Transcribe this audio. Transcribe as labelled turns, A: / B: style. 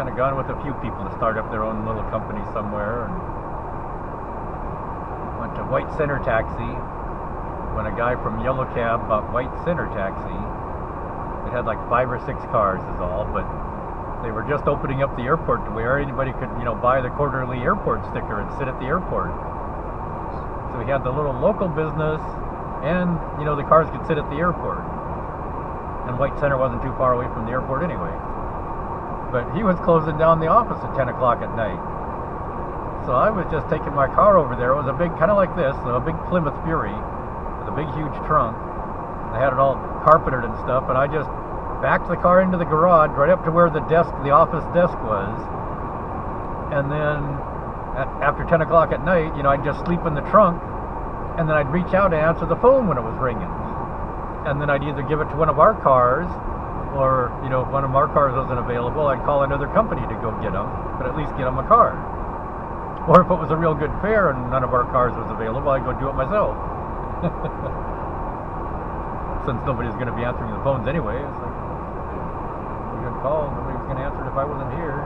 A: kind of gone with a few people to start up their own little company somewhere. And went to White Center Taxi when a guy from Yellow Cab bought White Center Taxi. It had like 5 or 6 cars is all, but they were just opening up the airport to where anybody could, buy the quarterly airport sticker and sit at the airport. So we had the little local business, and the cars could sit at the airport. And White Center wasn't too far away from the airport anyway. But he was closing down the office at 10 o'clock at night. So I was just taking my car over there. It was a big, kind of like this, a big Plymouth Fury with a big, huge trunk. I had it all carpeted and stuff, and I just backed the car into the garage right up to where the office desk was. And then after 10 o'clock at night, I'd just sleep in the trunk, and then I'd reach out and answer the phone when it was ringing. And then I'd either give it to one of our cars, or, if one of our cars wasn't available, I'd call another company to go get them, but at least get them a car. Or if it was a real good fare and none of our cars was available, I'd go do it myself. Since nobody's going to be answering the phones anyway, it's like, we could call, nobody was going to answer it if I wasn't here.